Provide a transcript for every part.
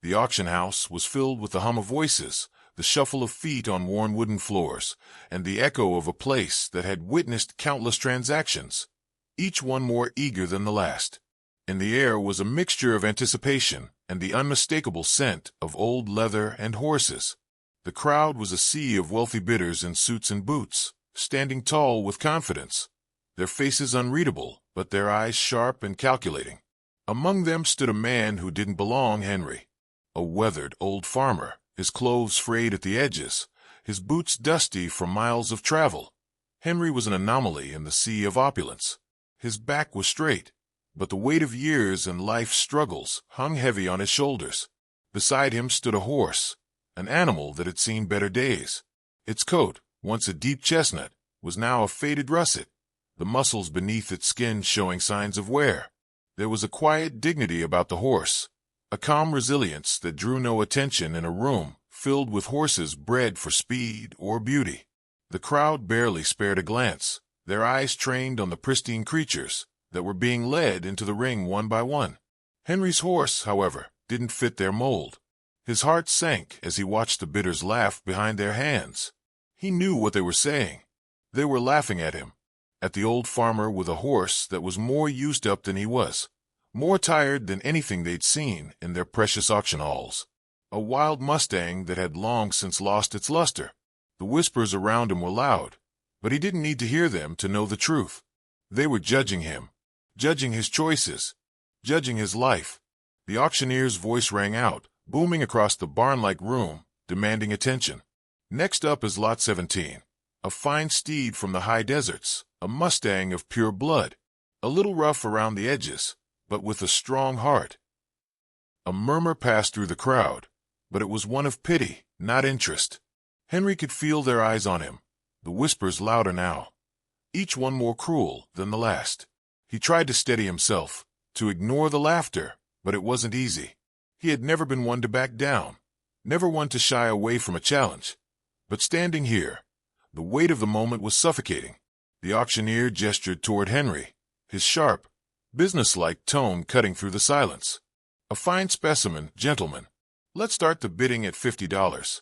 The auction house was filled with the hum of voices, the shuffle of feet on worn wooden floors, and the echo of a place that had witnessed countless transactions, each one more eager than the last. In the air was a mixture of anticipation and the unmistakable scent of old leather and horses. The crowd was a sea of wealthy bidders in suits and boots, standing tall with confidence, their faces unreadable, but their eyes sharp and calculating. Among them stood a man who didn't belong Henry, a weathered old farmer, his clothes frayed at the edges, his boots dusty from miles of travel. Henry was an anomaly in the sea of opulence. His back was straight, but the weight of years and life's struggles hung heavy on his shoulders. Beside him stood a horse, an animal that had seen better days. Its coat, once a deep chestnut, was now a faded russet, the muscles beneath its skin showing signs of wear. There was a quiet dignity about the horse, a calm resilience that drew no attention in a room filled with horses bred for speed or beauty. The crowd barely spared a glance, their eyes trained on the pristine creatures that were being led into the ring one by one. Henry's horse, however, didn't fit their mold. His heart sank as he watched the bidders laugh behind their hands. He knew what they were saying. They were laughing at him, at the old farmer with a horse that was more used up than he was, more tired than anything they'd seen in their precious auction halls. A wild mustang that had long since lost its luster. The whispers around him were loud, but he didn't need to hear them to know the truth. They were judging him, judging his choices, judging his life. The auctioneer's voice rang out, booming across the barn-like room, demanding attention. Next up is Lot 17, a fine steed from the high deserts, a mustang of pure blood, a little rough around the edges, but with a strong heart. A murmur passed through the crowd, but it was one of pity, not interest. Henry could feel their eyes on him, the whispers louder now, each one more cruel than the last. He tried to steady himself, to ignore the laughter, but it wasn't easy. He had never been one to back down, never one to shy away from a challenge. But standing here, the weight of the moment was suffocating. The auctioneer gestured toward Henry, his sharp, businesslike tone cutting through the silence. A fine specimen, gentlemen. Let's start the bidding at $50.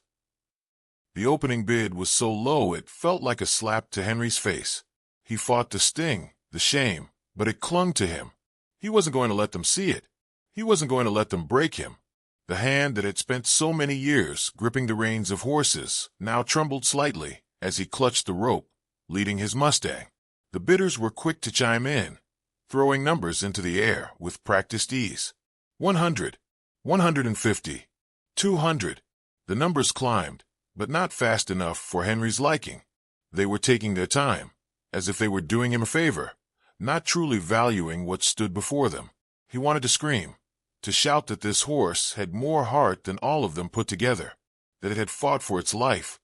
The opening bid was so low it felt like a slap to Henry's face. He fought the sting, the shame, but it clung to him. He wasn't going to let them see it. He wasn't going to let them break him. The hand that had spent so many years gripping the reins of horses now trembled slightly as he clutched the rope, leading his mustang. The bidders were quick to chime in, throwing numbers into the air with practiced ease. 100, 150, 200. The numbers climbed, but not fast enough for Henry's liking. They were taking their time, as if they were doing him a favor, not truly valuing what stood before them. He wanted to scream, to shout that this horse had more heart than all of them put together, that it had fought for its life,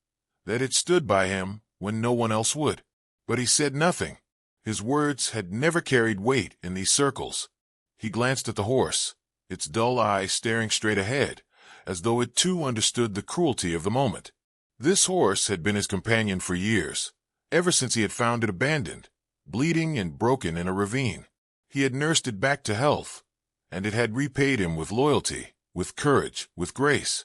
that it stood by him when no one else would. But he said nothing. His words had never carried weight in these circles. He glanced at the horse, its dull eyes staring straight ahead, as though it too understood the cruelty of the moment. This horse had been his companion for years, ever since he had found it abandoned, bleeding and broken in a ravine. He had nursed it back to health, and it had repaid him with loyalty, with courage, with grace.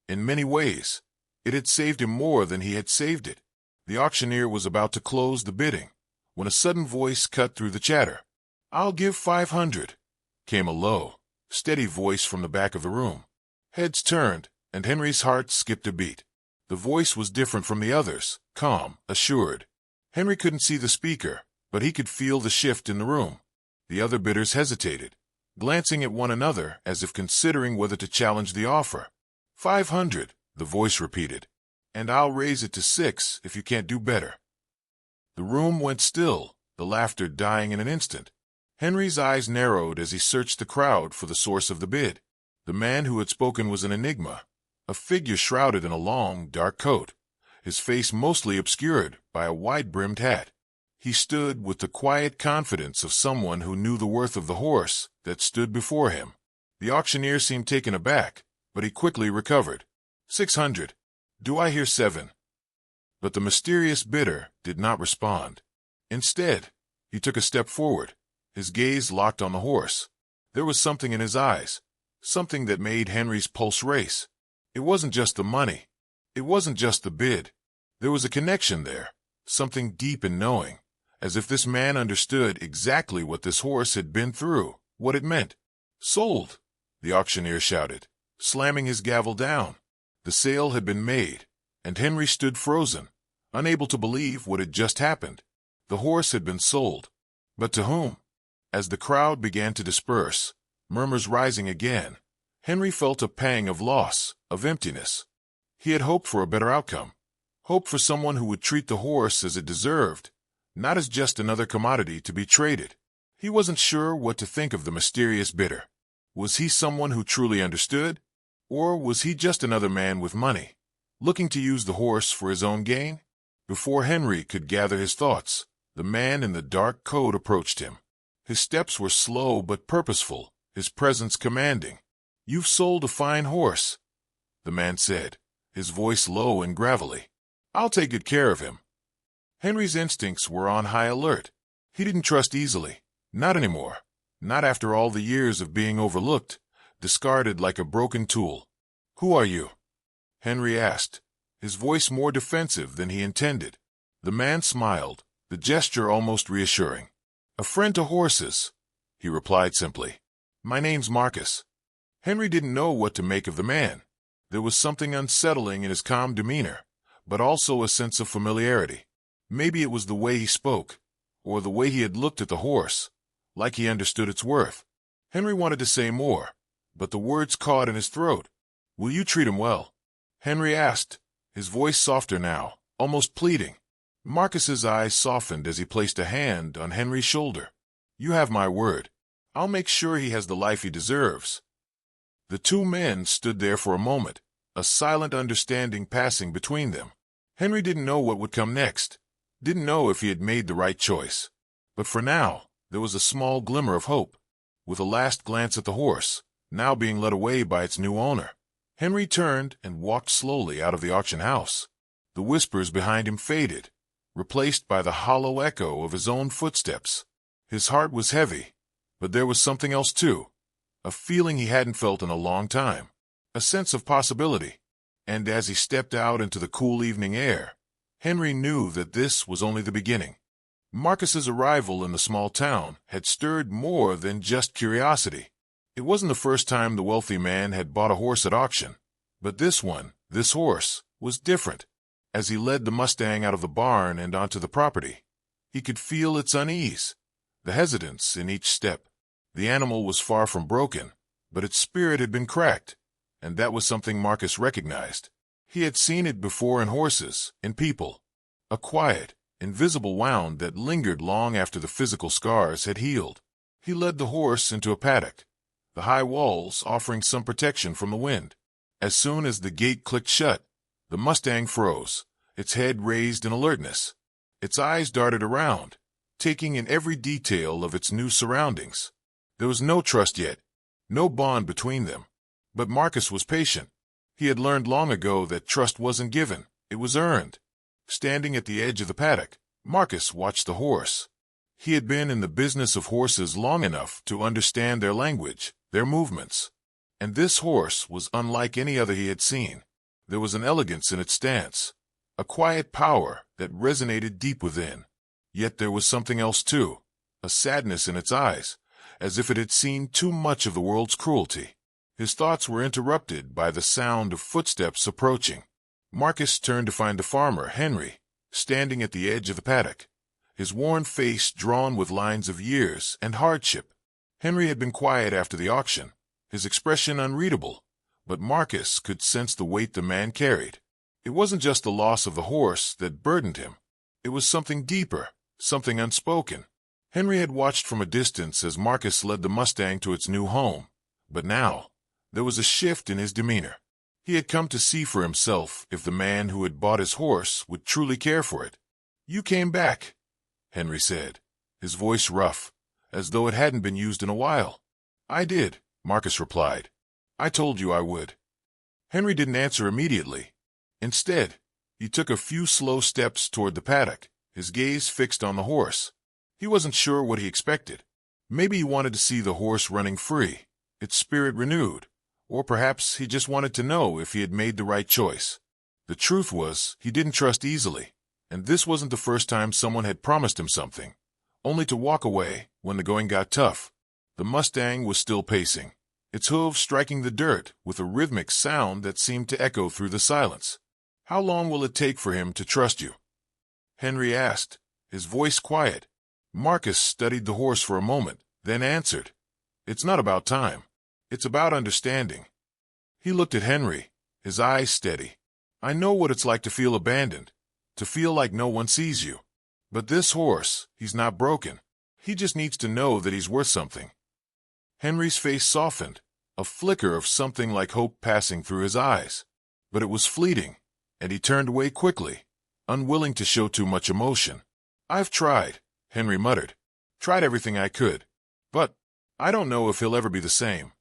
In many ways, it had saved him more than he had saved it. The auctioneer was about to close the bidding, when a sudden voice cut through the chatter. "I'll give 500, came a low, steady voice from the back of the room. Heads turned, and Henry's heart skipped a beat. The voice was different from the others, calm, assured. Henry couldn't see the speaker, but he could feel the shift in the room. The other bidders hesitated, glancing at one another as if considering whether to challenge the offer. 500, the voice repeated, and I'll raise it to 6 if you can't do better. The room went still, the laughter dying in an instant. Henry's eyes narrowed as he searched the crowd for the source of the bid. The man who had spoken was an enigma, a figure shrouded in a long, dark coat, his face mostly obscured by a wide-brimmed hat. He stood with the quiet confidence of someone who knew the worth of the horse that stood before him. The auctioneer seemed taken aback, but he quickly recovered. 600. Do I hear 7? But the mysterious bidder did not respond. Instead, he took a step forward, his gaze locked on the horse. There was something in his eyes, something that made Henry's pulse race. It wasn't just the money. It wasn't just the bid. There was a connection there, something deep and knowing, as if this man understood exactly what this horse had been through, what it meant. "Sold!" the auctioneer shouted, slamming his gavel down. The sale had been made, and Henry stood frozen, unable to believe what had just happened. The horse had been sold. But to whom? As the crowd began to disperse, murmurs rising again, Henry felt a pang of loss, of emptiness. He had hoped for a better outcome, hoped for someone who would treat the horse as it deserved, not as just another commodity to be traded. He wasn't sure what to think of the mysterious bidder. Was he someone who truly understood? Or was he just another man with money, looking to use the horse for his own gain? Before Henry could gather his thoughts, the man in the dark coat approached him. His steps were slow but purposeful, his presence commanding. "You've sold a fine horse," the man said, his voice low and gravelly. "I'll take good care of him." Henry's instincts were on high alert. He didn't trust easily. Not anymore. Not after all the years of being overlooked, discarded like a broken tool. "Who are you?" Henry asked, his voice more defensive than he intended. The man smiled, the gesture almost reassuring. "A friend to horses," he replied simply. "My name's Marcus." Henry didn't know what to make of the man. There was something unsettling in his calm demeanor, but also a sense of familiarity. Maybe it was the way he spoke, or the way he had looked at the horse, like he understood its worth. Henry wanted to say more, but the words caught in his throat. "Will you treat him well?" Henry asked, his voice softer now, almost pleading. Marcus's eyes softened as he placed a hand on Henry's shoulder. "You have my word. I'll make sure he has the life he deserves." The two men stood there for a moment, a silent understanding passing between them. Henry didn't know what would come next, didn't know if he had made the right choice. But for now, there was a small glimmer of hope. With a last glance at the horse, now being led away by its new owner, Henry turned and walked slowly out of the auction house. The whispers behind him faded, replaced by the hollow echo of his own footsteps. His heart was heavy, but there was something else too, a feeling he hadn't felt in a long time, a sense of possibility. And as he stepped out into the cool evening air, Henry knew that this was only the beginning. Marcus's arrival in the small town had stirred more than just curiosity. It wasn't the first time the wealthy man had bought a horse at auction, but this horse, was different. As he led the Mustang out of the barn and onto the property, he could feel its unease, the hesitance in each step. The animal was far from broken, but its spirit had been cracked, and that was something Marcus recognized. He had seen it before in horses, in people. A quiet, invisible wound that lingered long after the physical scars had healed. He led the horse into a paddock, the high walls offering some protection from the wind. As soon as the gate clicked shut, the Mustang froze, its head raised in alertness. Its eyes darted around, taking in every detail of its new surroundings. There was no trust yet, no bond between them. But Marcus was patient. He had learned long ago that trust wasn't given, it was earned. Standing at the edge of the paddock, Marcus watched the horse. He had been in the business of horses long enough to understand their language, their movements. And this horse was unlike any other he had seen. There was an elegance in its stance, a quiet power that resonated deep within. Yet there was something else too, a sadness in its eyes, as if it had seen too much of the world's cruelty. His thoughts were interrupted by the sound of footsteps approaching. Marcus turned to find the farmer, Henry, standing at the edge of the paddock, his worn face drawn with lines of years and hardship. Henry had been quiet after the auction, his expression unreadable, but Marcus could sense the weight the man carried. It wasn't just the loss of the horse that burdened him. It was something deeper, something unspoken. Henry had watched from a distance as Marcus led the Mustang to its new home, but now there was a shift in his demeanor. He had come to see for himself if the man who had bought his horse would truly care for it. "You came back," Henry said, his voice rough, as though it hadn't been used in a while. "I did," Marcus replied. "I told you I would." Henry didn't answer immediately. Instead, he took a few slow steps toward the paddock, his gaze fixed on the horse. He wasn't sure what he expected. Maybe he wanted to see the horse running free, its spirit renewed, Or perhaps he just wanted to know if he had made the right choice. The truth was, he didn't trust easily, and this wasn't the first time someone had promised him something, only to walk away when the going got tough. The Mustang was still pacing, its hooves striking the dirt with a rhythmic sound that seemed to echo through the silence. "How long will it take for him to trust you?" Henry asked, his voice quiet. Marcus studied the horse for a moment, then answered, "It's not about time. It's about understanding." He looked at Henry, his eyes steady. "I know what it's like to feel abandoned, to feel like no one sees you. But this horse, he's not broken. He just needs to know that he's worth something." Henry's face softened, a flicker of something like hope passing through his eyes. But it was fleeting, and he turned away quickly, unwilling to show too much emotion. "I've tried," Henry muttered. "Tried everything I could. But I don't know if he'll ever be the same."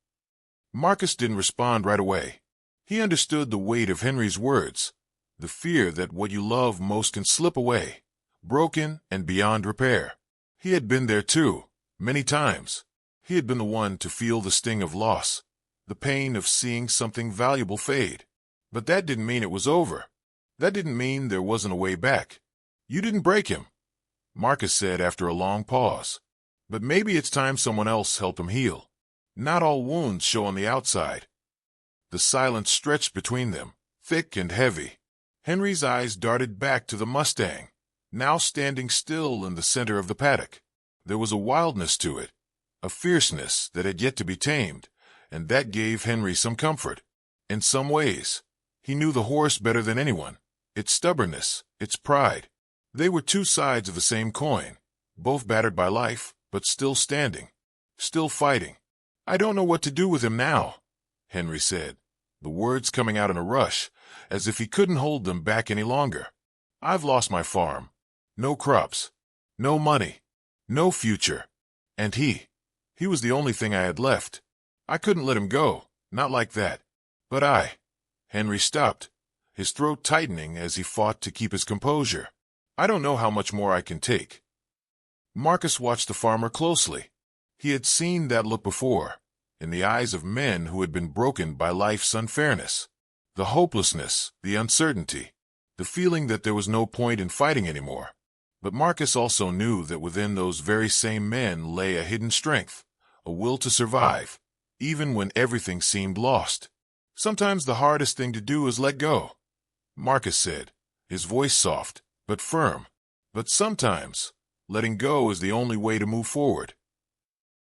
Marcus didn't respond right away. He understood the weight of Henry's words, the fear that what you love most can slip away, broken and beyond repair. He had been there too, many times. He had been the one to feel the sting of loss, the pain of seeing something valuable fade. But that didn't mean it was over. That didn't mean there wasn't a way back. "You didn't break him," Marcus said after a long pause. "But maybe it's time someone else helped him heal. Not all wounds show on the outside." The silence stretched between them, thick and heavy. Henry's eyes darted back to the Mustang, now standing still in the center of the paddock. There was a wildness to it, a fierceness that had yet to be tamed, and that gave Henry some comfort. In some ways, he knew the horse better than anyone, its stubbornness, its pride. They were two sides of the same coin, both battered by life, but still standing, still fighting. "I don't know what to do with him now," Henry said, the words coming out in a rush, as if he couldn't hold them back any longer. "I've lost my farm. No crops. No money. No future. And he was the only thing I had left. I couldn't let him go, not like that. But Henry stopped, his throat tightening as he fought to keep his composure. "I don't know how much more I can take." Marcus watched the farmer closely. He had seen that look before, in the eyes of men who had been broken by life's unfairness. The hopelessness, the uncertainty, the feeling that there was no point in fighting anymore. But Marcus also knew that within those very same men lay a hidden strength, a will to survive, even when everything seemed lost. "Sometimes the hardest thing to do is let go," Marcus said, his voice soft, but firm. "But sometimes, letting go is the only way to move forward."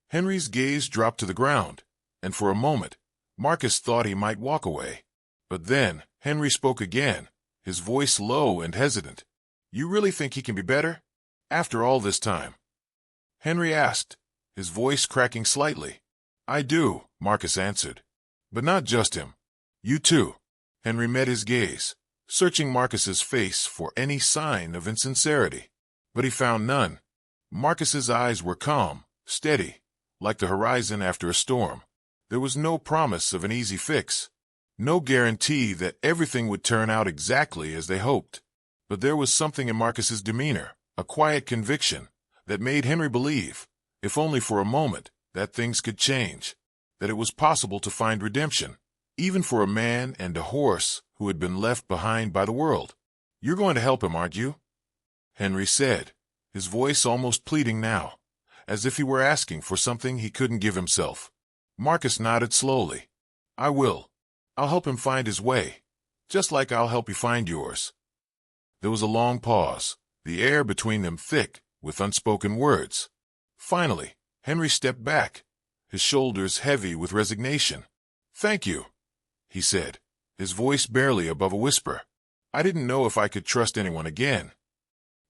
Henry's gaze dropped to the ground, and for a moment, Marcus thought he might walk away. But then, Henry spoke again, his voice low and hesitant. "You really think he can be better? After all this time?" Henry asked, his voice cracking slightly. "I do," Marcus answered. "But not just him. You too." Henry met his gaze, searching Marcus's face for any sign of insincerity. But he found none. Marcus's eyes were calm, steady, like the horizon after a storm. There was no promise of an easy fix, no guarantee that everything would turn out exactly as they hoped. But there was something in Marcus's demeanor, a quiet conviction, that made Henry believe, if only for a moment, that things could change, that it was possible to find redemption, even for a man and a horse who had been left behind by the world. "You're going to help him, aren't you?" Henry said, his voice almost pleading now, as if he were asking for something he couldn't give himself. Marcus nodded slowly. "I will. I'll help him find his way, just like I'll help you find yours." There was a long pause, the air between them thick with unspoken words. Finally, Henry stepped back, his shoulders heavy with resignation. "Thank you," he said, his voice barely above a whisper. "I didn't know if I could trust anyone again."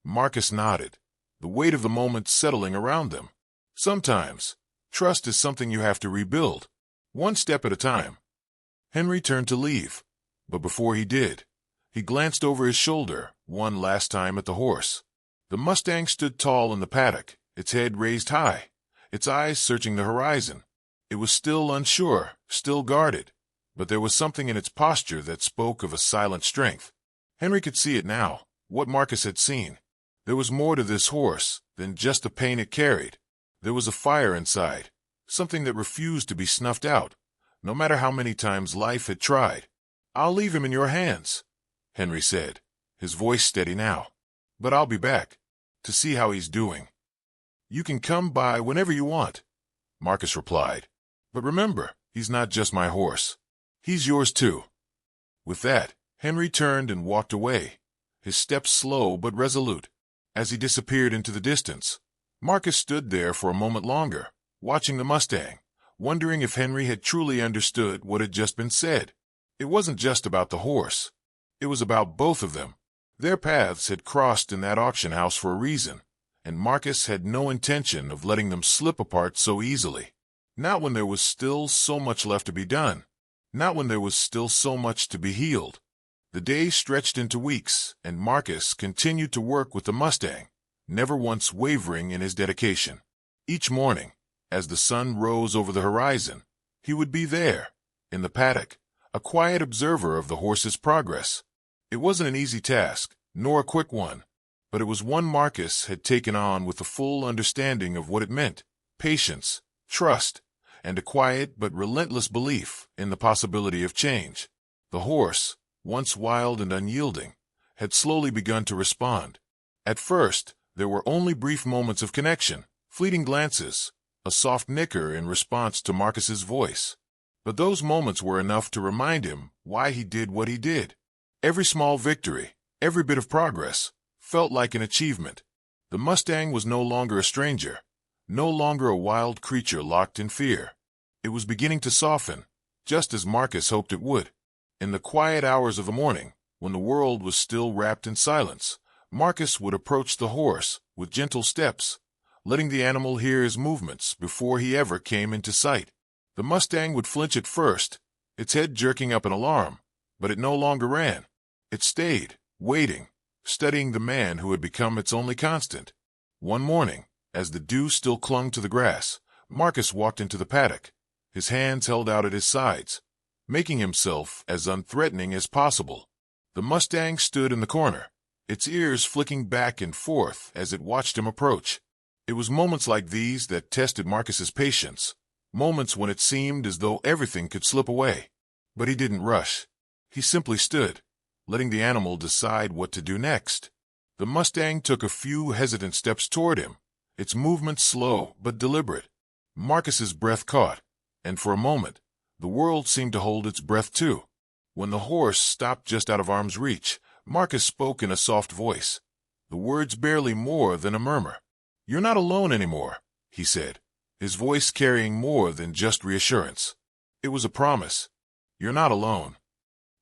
Marcus nodded, the weight of the moment settling around them. Sometimes, trust is something you have to rebuild, one step at a time. Henry turned to leave, but before he did, he glanced over his shoulder one last time at the horse. The Mustang stood tall in the paddock, its head raised high, its eyes searching the horizon. It was still unsure, still guarded, but there was something in its posture that spoke of a silent strength. Henry could see it now, what Marcus had seen. There was more to this horse than just the pain it carried. There was a fire inside, something that refused to be snuffed out, no matter how many times life had tried. "I'll leave him in your hands," Henry said, his voice steady now. "But I'll be back to see how he's doing." "You can come by whenever you want," Marcus replied. "But remember, he's not just my horse. He's yours too." With that, Henry turned and walked away, his steps slow but resolute. As he disappeared into the distance, Marcus stood there for a moment longer, watching the Mustang, wondering if Henry had truly understood what had just been said. It wasn't just about the horse. It was about both of them. Their paths had crossed in that auction house for a reason, and Marcus had no intention of letting them slip apart so easily. Not when there was still so much left to be done. Not when there was still so much to be healed. The days stretched into weeks, and Marcus continued to work with the Mustang, never once wavering in his dedication. Each morning, as the sun rose over the horizon, he would be there, in the paddock, a quiet observer of the horse's progress. It wasn't an easy task, nor a quick one, but it was one Marcus had taken on with a full understanding of what it meant: patience, trust, and a quiet but relentless belief in the possibility of change. The horse, once wild and unyielding, had slowly begun to respond. At first, there were only brief moments of connection, fleeting glances, a soft nicker in response to Marcus's voice. But those moments were enough to remind him why he did what he did. Every small victory, every bit of progress, felt like an achievement. The Mustang was no longer a stranger, no longer a wild creature locked in fear. It was beginning to soften, just as Marcus hoped it would. In the quiet hours of the morning, when the world was still wrapped in silence, Marcus would approach the horse with gentle steps, letting the animal hear his movements before he ever came into sight. The Mustang would flinch at first, its head jerking up in alarm, but it no longer ran. It stayed, waiting, studying the man who had become its only constant. One morning, as the dew still clung to the grass, Marcus walked into the paddock, his hands held out at his sides, making himself as unthreatening as possible. The Mustang stood in the corner, its ears flicking back and forth as it watched him approach. It was moments like these that tested Marcus's patience, moments when it seemed as though everything could slip away. But he didn't rush. He simply stood, letting the animal decide what to do next. The Mustang took a few hesitant steps toward him, its movements slow but deliberate. Marcus's breath caught, and for a moment, the world seemed to hold its breath too. When the horse stopped just out of arm's reach, Marcus spoke in a soft voice, the words barely more than a murmur. "You're not alone anymore," he said, his voice carrying more than just reassurance. It was a promise. "You're not alone."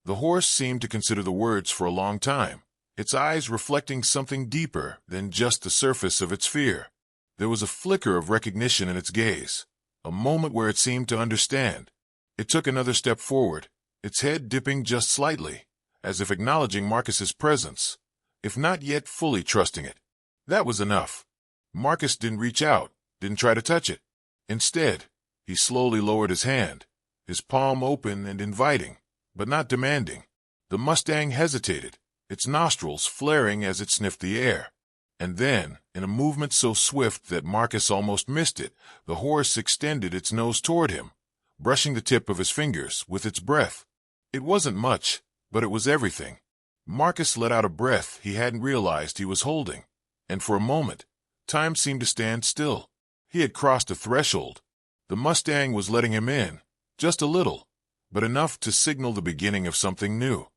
The horse seemed to consider the words for a long time, its eyes reflecting something deeper than just the surface of its fear. There was a flicker of recognition in its gaze, a moment where it seemed to understand. It took another step forward, its head dipping just slightly, as if acknowledging Marcus's presence, if not yet fully trusting it. That was enough. Marcus didn't reach out, didn't try to touch it. Instead, he slowly lowered his hand, his palm open and inviting, but not demanding. The Mustang hesitated, its nostrils flaring as it sniffed the air. And then, in a movement so swift that Marcus almost missed it, the horse extended its nose toward him, brushing the tip of his fingers with its breath. It wasn't much, but it was everything. Marcus let out a breath he hadn't realized he was holding, and for a moment, time seemed to stand still. He had crossed a threshold. The Mustang was letting him in, just a little, but enough to signal the beginning of something new.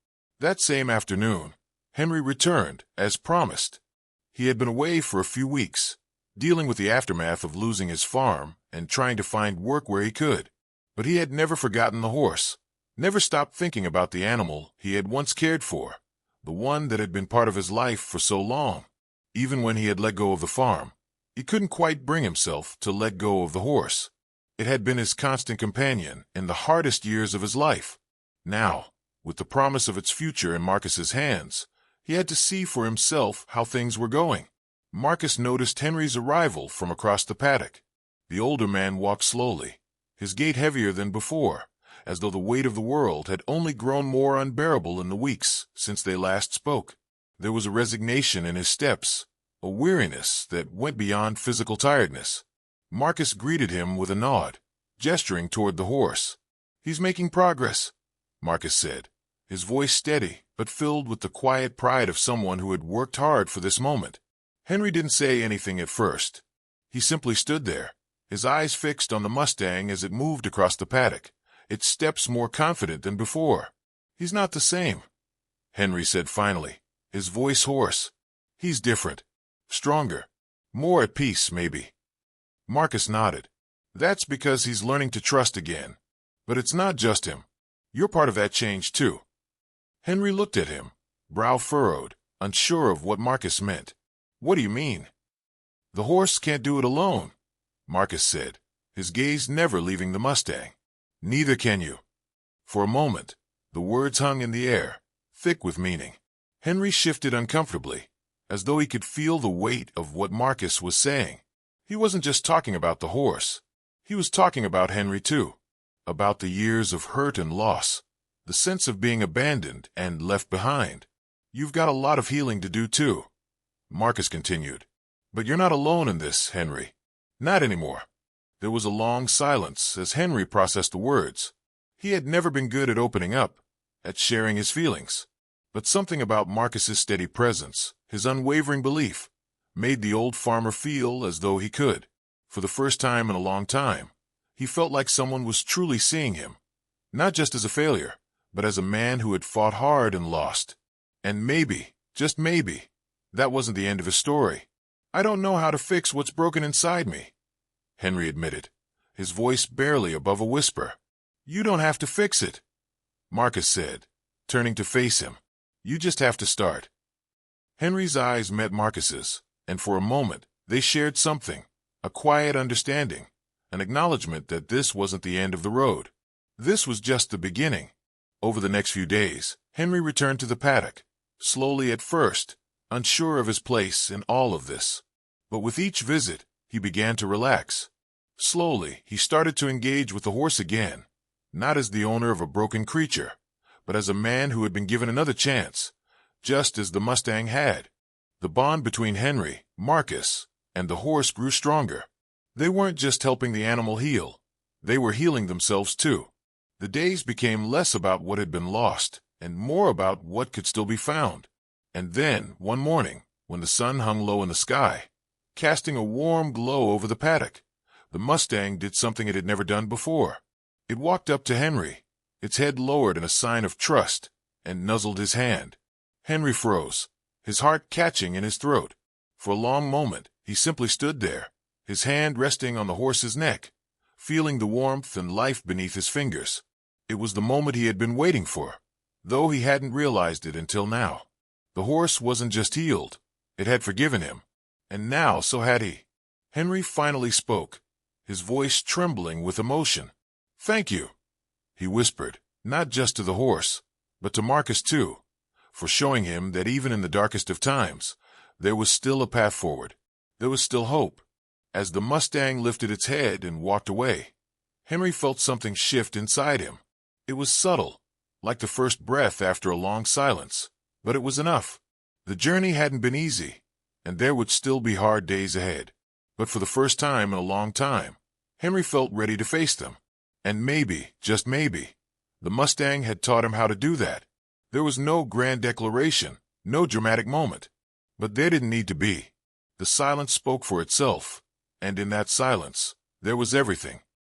That same afternoon, Henry returned, as promised. He had been away for a few weeks, dealing with the aftermath of losing his farm and trying to find work where he could. But he had never forgotten the horse, never stopped thinking about the animal he had once cared for, the one that had been part of his life for so long. Even when he had let go of the farm, he couldn't quite bring himself to let go of the horse. It had been his constant companion in the hardest years of his life. Now, with the promise of its future in Marcus's hands, he had to see for himself how things were going. Marcus noticed Henry's arrival from across the paddock. The older man walked slowly, his gait heavier than before, as though the weight of the world had only grown more unbearable in the weeks since they last spoke. There was a resignation in his steps, a weariness that went beyond physical tiredness. Marcus greeted him with a nod, gesturing toward the horse. He's making progress, Marcus said, his voice steady but filled with the quiet pride of someone who had worked hard for this moment. Henry didn't say anything at first. He simply stood there, his eyes fixed on the Mustang as it moved across the paddock, its steps more confident than before. "He's not the same," Henry said finally, his voice hoarse. "He's different. Stronger. More at peace, maybe." Marcus nodded. "That's because he's learning to trust again. But it's not just him. You're part of that change, too." Henry looked at him, brow furrowed, unsure of what Marcus meant. "What do you mean?" "The horse can't do it alone," Marcus said, his gaze never leaving the Mustang. "Neither can you." For a moment, the words hung in the air, thick with meaning. Henry shifted uncomfortably, as though he could feel the weight of what Marcus was saying. He wasn't just talking about the horse. He was talking about Henry, too. About the years of hurt and loss, the sense of being abandoned and left behind. "You've got a lot of healing to do, too," Marcus continued. "But you're not alone in this, Henry. Not anymore." There was a long silence as Henry processed the words. He had never been good at opening up, at sharing his feelings. But something about Marcus's steady presence, his unwavering belief, made the old farmer feel as though he could. For the first time in a long time, he felt like someone was truly seeing him, not just as a failure, but as a man who had fought hard and lost. And maybe, just maybe, that wasn't the end of his story. "I don't know how to fix what's broken inside me," Henry admitted, his voice barely above a whisper. "You don't have to fix it," Marcus said, turning to face him. "You just have to start." Henry's eyes met Marcus's, and for a moment they shared something, a quiet understanding, an acknowledgement that this wasn't the end of the road. This was just the beginning. Over the next few days, Henry returned to the paddock, slowly at first, unsure of his place in all of this. But with each visit, he began to relax. Slowly, he started to engage with the horse again, not as the owner of a broken creature, but as a man who had been given another chance, just as the Mustang had. The bond between Henry, Marcus, and the horse grew stronger. They weren't just helping the animal heal. They were healing themselves too. The days became less about what had been lost, and more about what could still be found. And then, one morning, when the sun hung low in the sky, casting a warm glow over the paddock, the Mustang did something it had never done before. It walked up to Henry, its head lowered in a sign of trust, and nuzzled his hand. Henry froze, his heart catching in his throat. For a long moment, he simply stood there, his hand resting on the horse's neck, feeling the warmth and life beneath his fingers. It was the moment he had been waiting for, though he hadn't realized it until now. The horse wasn't just healed, it had forgiven him, and now so had he. Henry finally spoke, his voice trembling with emotion. "Thank you," he whispered, not just to the horse, but to Marcus too, for showing him that even in the darkest of times, there was still a path forward. There was still hope. As the Mustang lifted its head and walked away, Henry felt something shift inside him. It was subtle, like the first breath after a long silence, but it was enough. The journey hadn't been easy, and there would still be hard days ahead. But for the first time in a long time, Henry felt ready to face them. And maybe, just maybe, the Mustang had taught him how to do that. There was no grand declaration, no dramatic moment. But there didn't need to be. The silence spoke for itself, and in that silence, there was everything.